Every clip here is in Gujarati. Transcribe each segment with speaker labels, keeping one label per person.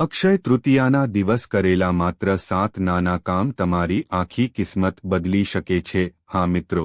Speaker 1: અક્ષય તૃતીયાના દિવસ કરેલા માત્ર 7 નાના કામ તમારી આખી કિસ્મત બદલી શકે છે. હા મિત્રો,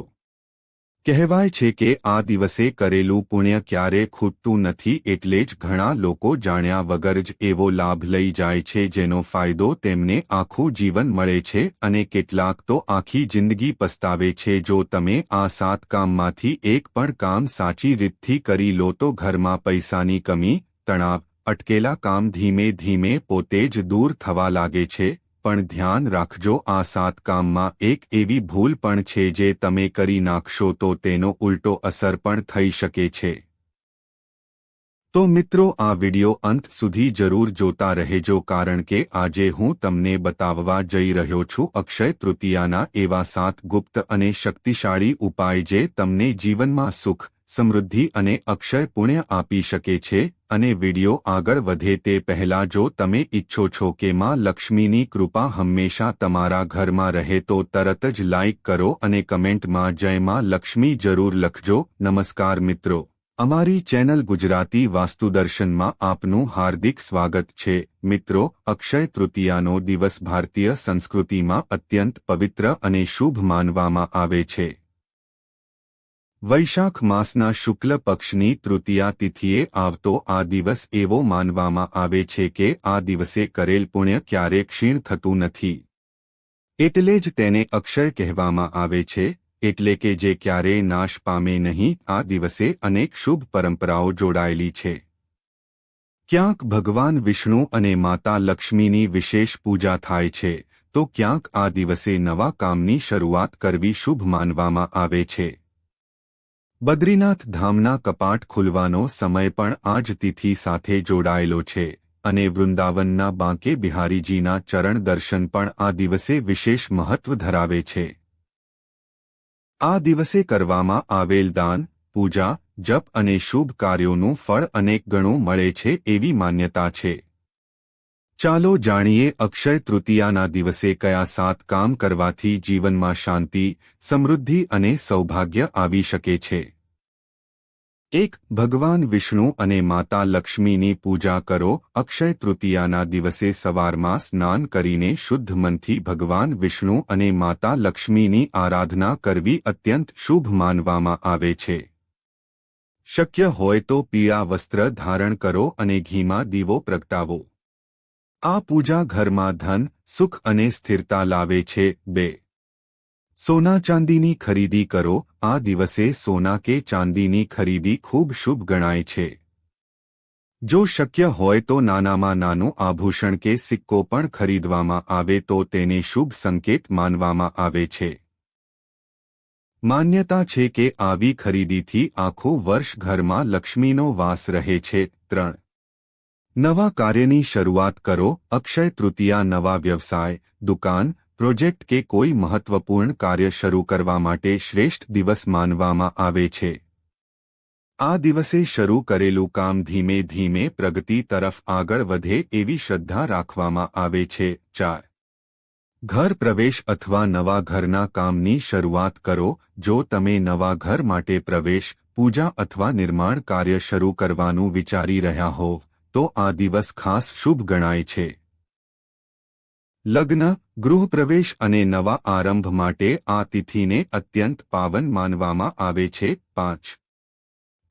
Speaker 1: કહેવાય છે કે આ દિવસે કરેલું પુણ્ય ક્યારે ખૂટતું નથી, એટલે જ ઘણા લોકો જાણ્યા વગર જ એવો લાભ લઈ જાય છે જેનો ફાયદો તેમને આખું જીવન મળે છે, અને કેટલાક તો આખી જિંદગી પસ્તાવે છે. જો તમે આ 7 કામમાંથી એક પણ કામ સાચી રીતથી કરી લો તો ઘરમાં પૈસાની કમી, તણાવ, અટકેલા કામ ધીમે ધીમે પોતે જ દૂર થવા લાગે છે. પણ ધ્યાન રાખજો, આ 7 કામમાં એક એવી ભૂલ પણ છે જે તમે કરી નાખશો તો તેનો ઉલટો અસર પણ થઈ શકે છે. તો મિત્રો, આ વિડિયો અંત સુધી જરૂર જોતા રહેજો, કારણ કે આજે હું તમને બતાવવા જઈ રહ્યો છું અક્ષય તૃતીયાના એવા 7 ગુપ્ત અને શક્તિશાળી ઉપાય જે તમને જીવનમાં સુખ, સમૃદ્ધિ અને અક્ષય પુણ્ય આપી શકે છે. અને વિડિયો આગળ વધે તે પહેલા જો તમે ઈચ્છો છો કે માં લક્ષ્મીની કૃપા હંમેશા તમારા ઘરમાં રહે તો તરત જ લાઇક કરો અને કમેન્ટમાં જય માં લક્ષ્મી જરૂર લખજો. નમસ્કાર મિત્રો, અમારી ચેનલ ગુજરાતી વાસ્તુદર્શનમાં આપનું હાર્દિક સ્વાગત છે. મિત્રો, અક્ષય તૃતીયાનો દિવસ ભારતીય સંસ્કૃતિમાં અત્યંત પવિત્ર અને શુભ માનવામાં આવે છે. વૈશાખ માસના શુક્લ પક્ષની તૃતીયા તિથિએ આવતો આ દિવસ એવો માનવામાં આવે છે કે આ દિવસે કરેલ પુણ્ય ક્યારે ક્ષીણ થતું નથી. એટલે જ તેને અક્ષય કહેવામાં આવે છે, એટલે કે જે ક્યારેય નાશ પામે નહીં. આ દિવસે અનેક શુભ પરંપરાઓ જોડાયેલી છે. ક્યાંક ભગવાન વિષ્ણુ અને માતા લક્ષ્મીની વિશેષ પૂજા થાય છે, તો ક્યાંક આ દિવસે નવા કામની શરૂઆત કરવી શુભ માનવામાં આવે છે. બદ્રીનાથ ધામના કપાટ ખુલવાનો સમય પણ આ જ તિથિ સાથે જોડાયેલો છે, અને વૃંદાવનના બાંકે બિહારીજીના ચરણ દર્શન પણ આ દિવસે વિશેષ મહત્વ ધરાવે છે. આ દિવસે કરવામાં આવેલ દાન, પૂજા, જપ અને શુભ કાર્યોનું ફળ અનેક ગણું મળે છે એવી માન્યતા છે. ચાલો જાણીએ અક્ષય તૃતીયાના દિવસે કયા 7 કામ કરવાથી જીવનમાં શાંતિ, સમૃદ્ધિ અને સૌભાગ્ય આવી શકે છે. 1. ભગવાન વિષ્ણુ અને માતા લક્ષ્મીની પૂજા કરો. અક્ષય તૃતીયાના દિવસે સવારમાં સ્નાન કરીને શુદ્ધ મનથી ભગવાન વિષ્ણુ અને માતા લક્ષ્મીની આરાધના કરવી અત્યંત શુભ માનવામાં આવે છે. શક્ય હોય તો પીળા વસ્ત્ર ધારણ કરો અને ઘીમાં દીવો પ્રગટાવો. આ પૂજા ઘરમાં ધન, સુખ અને સ્થિરતા લાવે છે. 2. સોના ચાંદીની ખરીદી કરો. આ દિવસે સોના કે ચાંદીની ખરીદી ખૂબ શુભ ગણાય છે. જો શક્ય હોય તો નાનામાં નાનું આભૂષણ કે સિક્કો પણ ખરીદવામાં આવે તો તેને શુભ સંકેત માનવામાં આવે છે. માન્યતા છે કે આવી ખરીદીથી આખું વર્ષ ઘરમાં લક્ષ્મીનો વાસ રહે છે. 3. નવા કાર્યની શરૂઆત કરો. અક્ષય તૃતીયા નવા વ્યવસાય, દુકાન, પ્રોજેક્ટ કે કોઈ મહત્વપૂર્ણ કાર્ય શરૂ કરવા માટે શ્રેષ્ઠ દિવસ માનવામાં આવે છે. આ દિવસે શરૂ કરેલું કામ ધીમે ધીમે પ્રગતિ તરફ આગળ વધે એવી શ્રદ્ધા રાખવામાં આવે છે. 4. ઘર પ્રવેશ અથવા નવા ઘરના કામની શરૂઆત કરો. જો તમે નવા ઘર માટે પ્રવેશ, પૂજા અથવા નિર્માણ કાર્ય શરૂ કરવાનું વિચારી રહ્યા હોવ તો આ દિવસ ખાસ શુભ ગણાય છે. લગ્ન, ગૃહપ્રવેશ અને નવા આરંભ માટે આ તિથિને અત્યંત પાવન માનવામાં આવે છે. 5.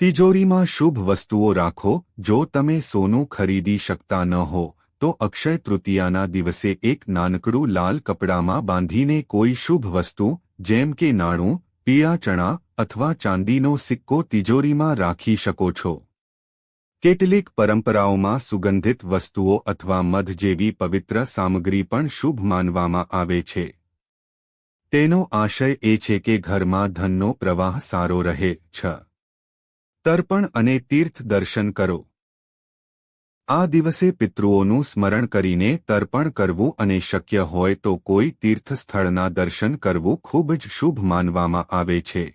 Speaker 1: તિજોરીમાં શુભ વસ્તુઓ રાખો. જો તમે સોનું ખરીદી શકતા ન હો તો અક્ષય તૃતીયાના દિવસે એક નાનકડું લાલ કપડામાં બાંધીને કોઈ શુભ વસ્તુ જેમ કે નાણું, પીળા ચણા અથવા ચાંદીનો સિક્કો તિજોરીમાં રાખી શકો છો. કેટલીક પરંપરાઓમાં સુગંધિત વસ્તુઓ અથવા મધ જેવી પવિત્ર સામગ્રી પણ શુભ માનવામાં આવે છે. તેનો આશય એ છે કે ઘરમાં ધનનો પ્રવાહ સારો રહે. 6. તર્પણ અને તીર્થ દર્શન કરો. આ દિવસે પિતૃઓનું સ્મરણ કરીને તર્પણ કરવું અને શક્ય હોય તો કોઈ તીર્થ સ્થળના દર્શન કરવું ખૂબ જ શુભ માનવામાં આવે છે.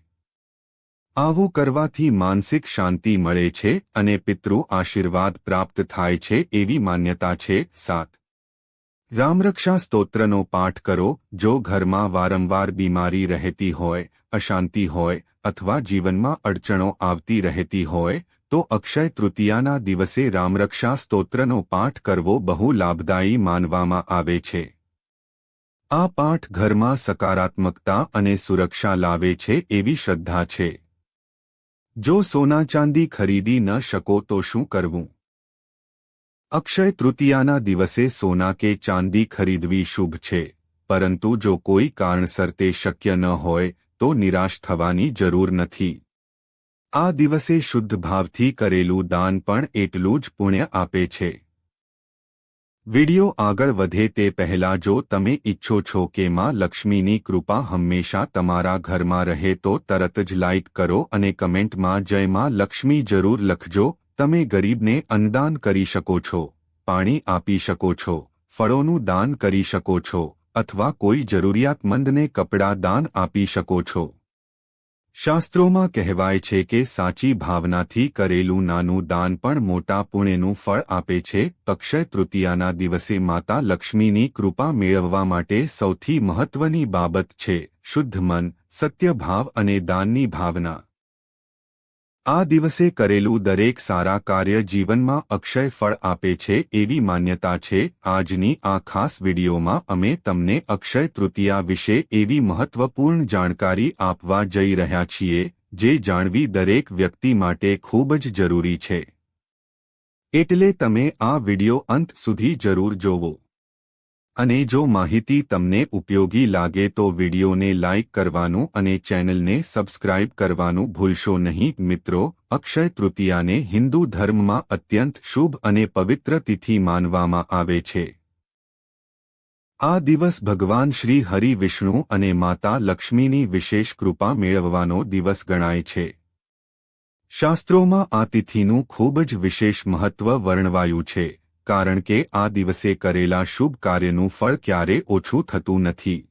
Speaker 1: આવું કરવાથી માનસિક શાંતિ મળે છે અને પિતૃ આશીર્વાદ પ્રાપ્ત થાય છે એવી માન્યતા છે. 7. રામરક્ષા સ્તોત્રનો પાઠ કરો. જો ઘરમાં વારંવાર બીમારી રહેતી હોય, અશાંતિ હોય અથવા જીવનમાં અડચણો આવતી રહેતી હોય તો અક્ષય તૃતીયાના દિવસે રામરક્ષા સ્તોત્રનો પાઠ કરવો બહુ લાભદાયી માનવામાં આવે છે. આ પાઠ ઘરમાં સકારાત્મકતા અને સુરક્ષા લાવે છે એવી શ્રદ્ધા છે. જો સોના ચાંદી ખરીદી ન શકો તો શું કરવું? અક્ષય તૃતીયાના દિવસે સોના કે ચાંદી ખરીદવી શુભ છે, પરંતુ જો કોઈ કારણસર તે શક્ય ન હોય તો નિરાશ થવાની જરૂર નથી. આ દિવસે શુદ્ધ ભાવથી કરેલું દાન પણ એટલું જ પુણ્ય આપે છે. વિડિયો આગળ વધે તે પહેલાં જો તમે ઈચ્છો છો કે માં લક્ષ્મીની કૃપા હંમેશા તમારા ઘરમાં રહે તો તરત જ લાઇક કરો અને કમેન્ટમાં જય માં લક્ષ્મી જરૂર લખજો. તમે ગરીબને અન્નદાન કરી શકો છો, પાણી આપી શકો છો, ફળોનું દાન કરી શકો છો અથવા કોઈ જરૂરિયાતમંદને કપડાં દાન આપી શકો છો. શાસ્ત્રોમાં કહેવાય છે કે સાચી ભાવનાથી કરેલું નાનું દાન પણ મોટા પુણ્યનું ફળ આપે છે. અક્ષય તૃતીયાના દિવસે માતા લક્ષ્મીની કૃપા મેળવવા માટે સૌથી મહત્વની બાબત છે શુદ્ધ મન, સત્ય ભાવ અને દાનની ભાવના. આ દિવસે કરેલું દરેક સારા કાર્ય જીવનમાં અક્ષય ફળ આપે છે એવી માન્યતા છે. આજની આ ખાસ વિડીયોમાં અમે તમને અક્ષય તૃતીયા વિશે એવી મહત્વપૂર્ણ જાણકારી આપવા જઈ રહ્યા છીએ જે જાણવી દરેક વ્યક્તિ માટે ખૂબ જ જરૂરી છે. એટલે તમે આ વિડીયો અંત સુધી જરૂર જોવો. અને જો માહિતી તમને ઉપયોગી લાગે તો વિડીયોને લાઇક કરવાનું અને ચેનલને સબસ્ક્રાઇબ કરવાનું ભૂલશો નહીં. મિત્રો, અક્ષય તૃતીયાને હિન્દુ ધર્મમાં અત્યંત શુભ અને પવિત્ર તિથિ માનવામાં આવે છે. આ દિવસ ભગવાન શ્રી હરિ વિષ્ણુ અને માતા લક્ષ્મીની વિશેષ કૃપા મેળવવાનો દિવસ ગણાય છે. શાસ્ત્રોમાં આ તિથિનું ખૂબ જ વિશેષ મહત્વ વર્ણવાયું છે, કારણ કે આ દિવસે કરેલા શુભ કાર્યનું ફળ ક્યારે ઓછું થતું નથી.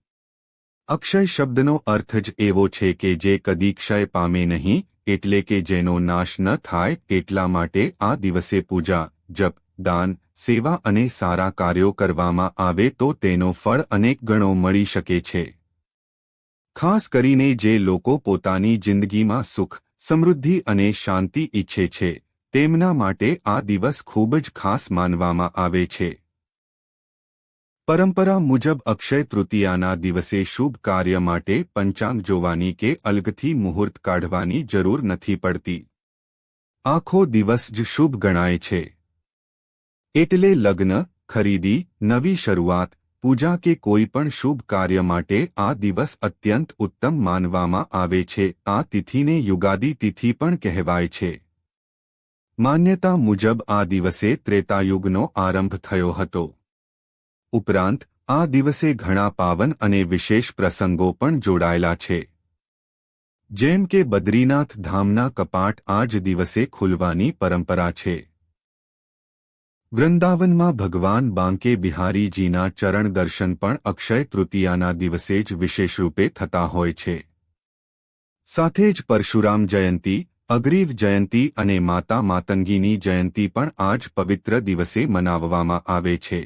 Speaker 1: અક્ષય શબ્દનો અર્થ જ એવો છે કે જે કદી ક્ષય પામે નહીં, એટલે કે જેનો નાશ ન થાય. એટલા માટે આ દિવસે પૂજા, જપ, દાન, સેવા અને સારા કાર્યો કરવામાં આવે તો તેનો ફળ અનેક ગણો મળી શકે છે. ખાસ કરીને જે લોકો પોતાની જિંદગીમાં સુખ, સમૃદ્ધિ અને શાંતિ ઈચ્છે છે તેમના માટે આ દિવસ ખૂબ જ ખાસ માનવામાં આવે છે. પરંપરા મુજબ અક્ષય તૃતીયાના દિવસે શુભ કાર્ય માટે પંચાંગ જોવાની કે અલગથી મુહૂર્ત કાઢવાની જરૂર નથી પડતી. આખો દિવસ જ શુભ ગણાય છે. એટલે લગ્ન, ખરીદી, નવી શરૂઆત, પૂજા કે કોઈ પણ શુભ કાર્ય માટે આ દિવસ અત્યંત ઉત્તમ માનવામાં આવે છે. આ તિથિને યુગાદી તિથિ પણ કહેવાય છે. માન્યતા મુજબ આ દિવસે ત્રેતાયુગનો આરંભ થયો હતો. ઉપરાંત આ દિવસે ઘણા પાવન અને વિશેષ પ્રસંગો પણ જોડાયેલા છે. જેમ કે બદ્રીનાથ ધામના કપાટ આ જ દિવસે ખુલવાની પરંપરા છે. વૃંદાવનમાં ભગવાન બાંકે બિહારીજીના ચરણ દર્શન પણ અક્ષય તૃતીયાના દિવસે જ વિશેષ રૂપે થતા હોય છે. સાથે જ પરશુરામ જયંતી, અગ્રીવ જયંતી અને માતા માતંગીની જયંતી પણ આ જ પવિત્ર દિવસે મનાવવામાં આવે છે.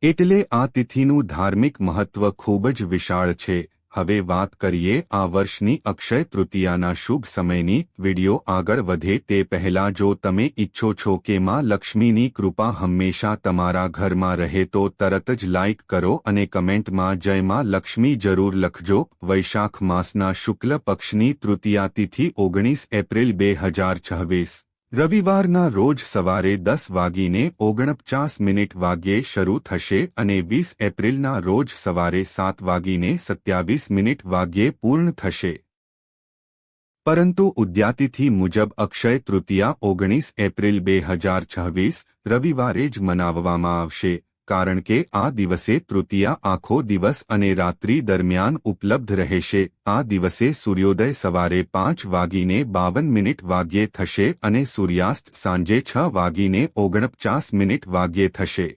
Speaker 1: એટલે આ તિથિનું ધાર્મિક મહત્વ ખૂબ જ વિશાળ છે. હવે વાત કરીએ આ વર્ષની અક્ષય તૃતીયાના શુભ સમયની. વિડિયો આગળ વધે તે પહેલાં જો તમે ઈચ્છો છો કે માં લક્ષ્મીની કૃપા હંમેશા તમારા ઘરમાં રહે તો તરત જ લાઇક કરો અને કમેન્ટમાં જય માં લક્ષ્મી જરૂર લખજો. વૈશાખ માસના શુક્લ પક્ષની તૃતીયા તિથિ 19 એપ્રિલ 2026 રવિવારના રોજ સવારે 10:49 વાગ્યે શરૂ થશે અને 20 એપ્રિલના રોજ સવારે 7:27 વાગ્યે પૂર્ણ થશે. પરંતુ ઉદ્યાતિથિ મુજબ અક્ષય તૃતીયા 19 એપ્રિલ 2026 રવિવારે જ મનાવવામાં આવશે, કારણ કે આ દિવસે તૃતીયા આખો દિવસ અને રાત્રિ દરમિયાન ઉપલબ્ધ રહેશે. આ દિવસે સૂર્યોદય સવારે 5:52 વાગ્યે થશે અને સૂર્યાસ્ત સાંજે 6:49 વાગ્યે થશે.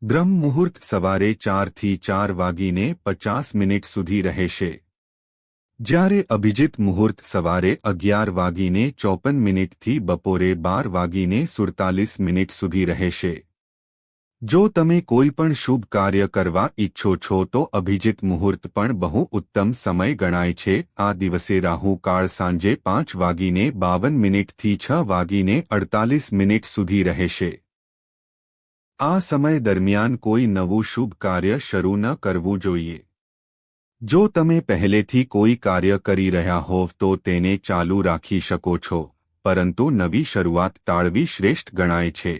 Speaker 1: બ્રહ્મ મુહૂર્ત સવારે 4 થી 4:50 સુધી રહેશે, જ્યારે અભિજીત મુહૂર્ત સવારે 11:54 થી બપોરે 12:47 સુધી રહેશે. જો તમે કોઈ પણ શુભ કાર્ય કરવા ઈચ્છો છો તો અભિજીત મુહૂર્ત પણ બહુ ઉત્તમ સમય ગણાય છે. આ દિવસે રાહુ કાળ સાંજે 5:52 થી 6:48 સુધી રહેશે. આ સમય દરમિયાન કોઈ નવું શુભ કાર્ય શરૂ ન કરવું જોઈએ. જો તમે પહેલેથી કોઈ કાર્ય કરી રહ્યા હોવ તો તેને ચાલુ રાખી શકો છો, પરંતુ નવી શરૂઆત ટાળવી શ્રેષ્ઠ ગણાય છે.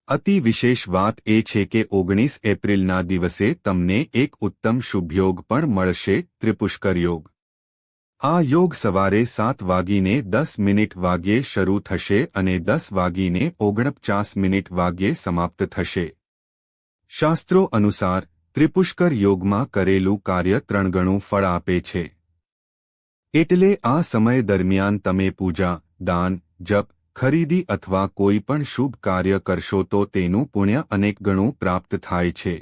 Speaker 1: અતિ વિશેષ વાત એ છે કે 19 એપ્રિલના દિવસે તમને એક ઉત્તમ શુભયોગ પણ મળશે, ત્રિપુષ્કર યોગ. આ યોગ સવારે 7:10 વાગ્યે શરૂ થશે અને 10:49 વાગ્યે સમાપ્ત થશે. શાસ્ત્રો અનુસાર ત્રિપુષ્કર યોગમાં કરેલું કાર્ય 3 ગણું ફળ આપે છે. એટલે આ સમય દરમિયાન તમે પૂજા, દાન, જપ, ખરીદી અથવા કોઈ પણ શુભ કાર્ય કરશો તો તેનું પુણ્ય અનેક ગણું પ્રાપ્ત થાય છે.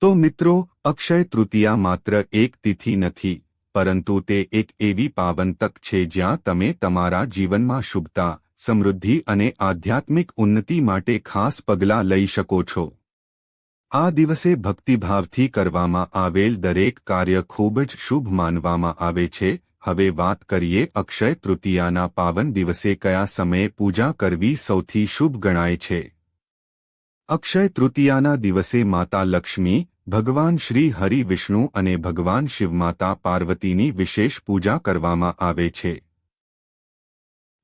Speaker 1: તો મિત્રો, અક્ષય તૃતીયા માત્ર એક તિથિ નથી, પરંતુ તે એક એવી પાવન તક છે જ્યાં તમે તમારા જીવનમાં શુભતા, સમૃદ્ધિ અને આધ્યાત્મિક ઉન્નતિ માટે ખાસ પગલાં લઈ શકો છો. આ દિવસે ભક્તિભાવથી કરવામાં આવેલ દરેક કાર્ય ખૂબ જ શુભ માનવામાં આવે છે. હવે વાત કરીએ અક્ષય તૃતીયાના પાવન દિવસે કયા સમયે પૂજા કરવી સૌથી શુભ ગણાય છે. અક્ષય તૃતીયાના દિવસે માતા લક્ષ્મી, ભગવાન શ્રી હરિ વિષ્ણુ અને ભગવાન શિવમાતા પાર્વતીની વિશેષ પૂજા કરવામાં આવે છે.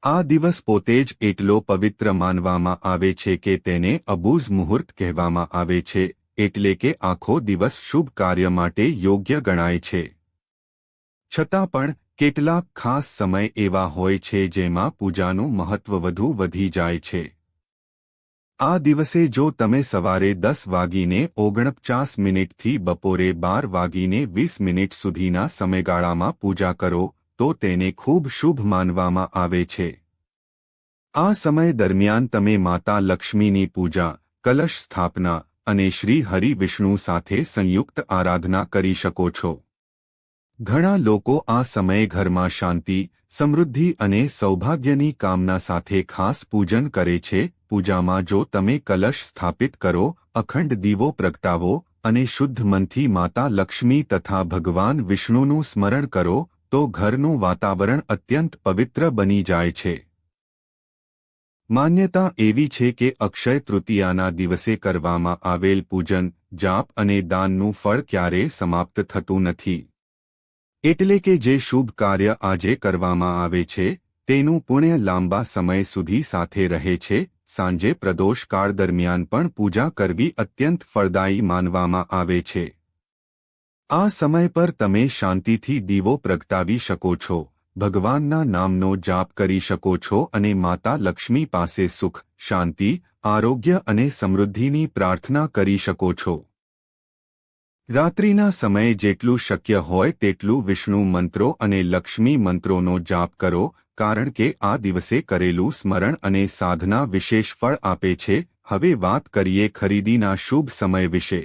Speaker 1: આ દિવસ પોતે જ એટલો પવિત્ર માનવામાં આવે છે કે તેને અબૂઝ મુહૂર્ત કહેવામાં આવે છે, એટલે કે આખો દિવસ શુભ કાર્ય માટે યોગ્ય ગણાય છે. છતાં પણ કેટલાક ખાસ સમય એવા હોય છે જેમાં પૂજાનું મહત્વ વધુ વધી જાય છે. આ દિવસે જો તમે સવારે 10:49 થી બપોરે 12:20 સુધીના સમયગાળામાં પૂજા કરો તો તેને ખૂબ શુભ માનવામાં આવે છે. આ સમય દરમિયાન તમે માતા લક્ષ્મીની પૂજા, કલશ સ્થાપના અને શ્રી હરિ વિષ્ણુ સાથે સંયુક્ત આરાધના કરી શકો છો. ઘણા લોકો આ સમયે ઘરમાં શાંતિ, સમૃદ્ધિ અને સૌભાગ્યની કામના સાથે ખાસ પૂજન કરે છે. પૂજામાં જો તમે કલશ સ્થાપિત કરો, અખંડ દીવો પ્રગટાવો અને શુદ્ધ મનથી માતા લક્ષ્મી તથા ભગવાન વિષ્ણુનું સ્મરણ કરો તો ઘરનું વાતાવરણ અત્યંત પવિત્ર બની જાય છે. માન્યતા એવી છે કે અક્ષય તૃતીયાના દિવસે કરવામાં આવેલ પૂજન, જાપ અને દાનનું ફળ ક્યારેય સમાપ્ત થતું નથી. એટલે કે જે શુભ કાર્ય આજે કરવામાં આવે છે તેનું પુણ્ય લાંબા સમય સુધી સાથે રહે છે. સાંજે પ્રદોષ કાળ દરમિયાન પણ પૂજા કરવી અત્યંત ફળદાયી માનવામાં આવે છે. આ સમય પર તમે શાંતિથી દીવો પ્રગટાવી શકો છો, ભગવાનના નામનો જાપ કરી શકો છો અને માતા લક્ષ્મી પાસે સુખ, શાંતિ, આરોગ્ય અને સમૃદ્ધિની પ્રાર્થના કરી શકો છો. રાત્રિના સમયે જેટલું શક્ય હોય તેટલું વિષ્ણુ મંત્રો અને લક્ષ્મી મંત્રોનો જાપ કરો, કારણ કે આ દિવસે કરેલું સ્મરણ અને સાધના વિશેષ ફળ આપે છે. હવે વાત કરીએ ખરીદીના શુભ સમય વિશે.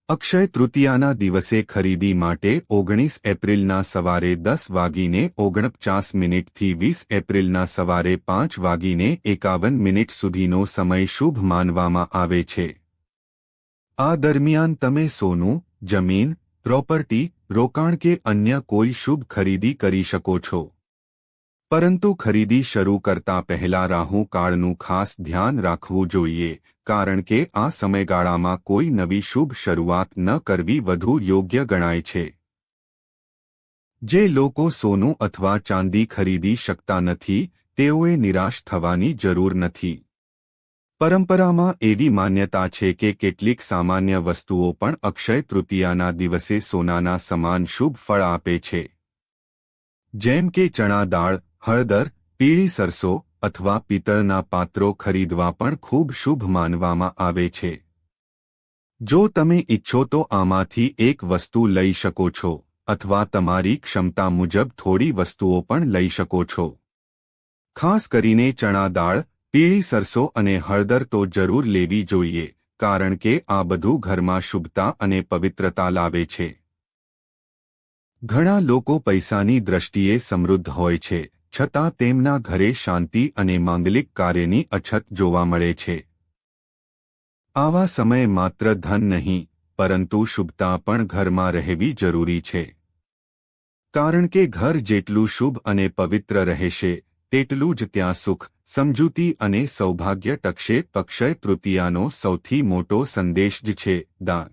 Speaker 1: અક્ષય તૃતીયાના દિવસે ખરીદી માટે 19 એપ્રિલના સવારે 10:49 થી 20 એપ્રિલના સવારે 5:51 સુધીનો સમય શુભ માનવામાં આવે છે. આ દરમિયાન તમે સોનું, જમીન, પ્રોપર્ટી, રોકાણ કે અન્ય કોઈ શુભ ખરીદી કરી શકો છો. પરંતુ ખરીદી શરૂ કરતા પહેલા રાહુ કાળનું ખાસ ધ્યાન રાખવું જોઈએ, કારણ કે આ સમયગાળામાં કોઈ નવી શુભ શરૂઆત ન કરવી વધુ યોગ્ય ગણાય છે. જે લોકો સોનું અથવા ચાંદી ખરીદી શકતા નથી તેઓએ નિરાશ થવાની જરૂર નથી. પરંપરામાં એવી માન્યતા છે કે કેટલીક સામાન્ય વસ્તુઓ પણ અક્ષય તૃતીયાના દિવસે સોનાના સમાન શુભ ફળ આપે છે. જેમ કે ચણા દાળ, હળદર, પીળી સરસો અથવા પિત્તળના પાત્રો ખરીદવા પણ ખૂબ શુભ માનવામાં આવે છે. જો તમે ઈચ્છો તો આમાંથી એક વસ્તુ લઈ શકો છો, અથવા તમારી ક્ષમતા મુજબ થોડી વસ્તુઓ પણ લઈ શકો છો. ખાસ કરીને ચણા દાળ, પીળી સરસો અને હળદર તો જરૂર લેવી જોઈએ, કારણ કે આ બધું ઘરમાં શુભતા અને પવિત્રતા લાવે છે. ઘણા લોકો પૈસાની દ્રષ્ટિએ સમૃદ્ધ હોય છે, છતાં તેમના ઘરે શાંતિ અને માંગલિક કાર્યની અછત જોવા મળે છે. આવા સમયે માત્ર ધન નહીં પરંતુ શુભતા પણ ઘરમાં રહેવી જરૂરી છે, કારણ કે ઘર જેટલું શુભ અને પવિત્ર રહેશે તેટલું જ ત્યાં સુખ, સમજૂતી અને સૌભાગ્ય ટકશે. અક્ષય તૃતીયાનો સૌથી મોટો સંદેશ જ છે દાન.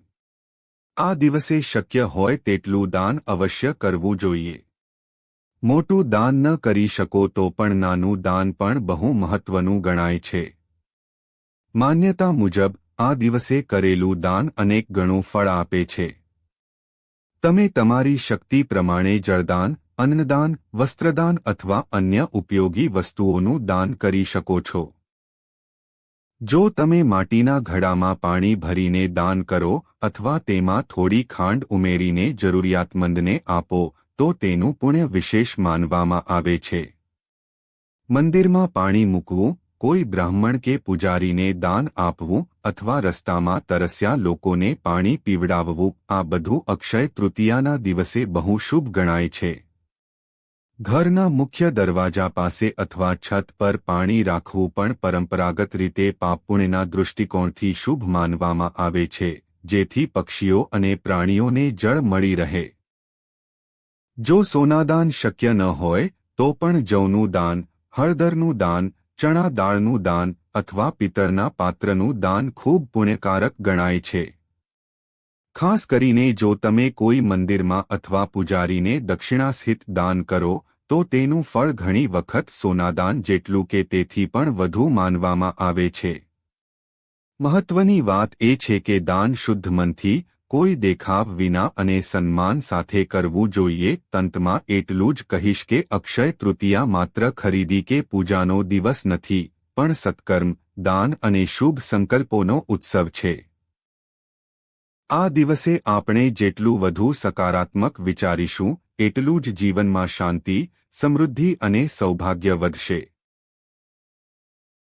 Speaker 1: આ દિવસે શક્ય હોય તેટલું દાન અવશ્ય કરવું જોઈએ. મોટું દાન ન કરી શકો તો પણ નાનું દાન પણ બહુ મહત્વનું ગણાય છે. માન્યતા મુજબ આ દિવસે કરેલું દાન અનેક ગણું ફળ આપે છે. તમે તમારી શક્તિ પ્રમાણે જળદાન, અન્નદાન, વસ્ત્રદાન અથવા અન્ય ઉપયોગી વસ્તુઓનું દાન કરી શકો છો. જો તમે માટીના ઘડામાં પાણી ભરીને દાન કરો અથવા તેમાં થોડી ખાંડ ઉમેરીને જરૂરિયાતમંદને આપો તો તેનું પુણ્ય વિશેષ માનવામાં આવે છે. મંદિરમાં પાણી મૂકવું, કોઈ બ્રાહ્મણ કે પૂજારીને દાન આપવું અથવા રસ્તામાં તરસ્યા લોકોને પાણી પીવડાવવું, આ બધું અક્ષય તૃતીયાના દિવસે બહુ શુભ ગણાય છે. ઘરના મુખ્ય દરવાજા પાસે અથવા છત પર પાણી રાખવું પણ પરંપરાગત રીતે પાપપુણ્યના દૃષ્ટિકોણથી શુભ માનવામાં આવે છે, જેથી પક્ષીઓ અને પ્રાણીઓને જળ મળી રહે. જો સોનાદાન શક્ય ન હોય તો પણ જવનું દાન, હળદરનું દાન, ચણા દાળનું દાન અથવા પિત્તળના પાત્રનું દાન ખૂબ પુણ્યકારક ગણાય છે. ખાસ કરીને જો તમે કોઈ મંદિરમાં અથવા પૂજારીને દક્ષિણાસહિત દાન કરો તો તેનું ફળ ઘણી વખત સોનાદાન જેટલું કે તેથી પણ વધુ માનવામાં આવે છે. મહત્વની વાત એ છે કે દાન શુદ્ધ મનથી, કોઈ દેખાવ વિના અને સન્માન સાથે કરવું જોઈએ. અંતમાં એટલું જ કહીશ કે અક્ષય તૃતીયા માત્ર ખરીદી કે પૂજાનો દિવસ નથી, પણ સત્કર્મ, દાન અને શુભ સંકલ્પોનો ઉત્સવ છે. આ દિવસે આપણે જેટલું વધુ સકારાત્મક વિચારીશું એટલું જ જીવનમાં શાંતિ, સમૃદ્ધિ અને સૌભાગ્ય વધશે.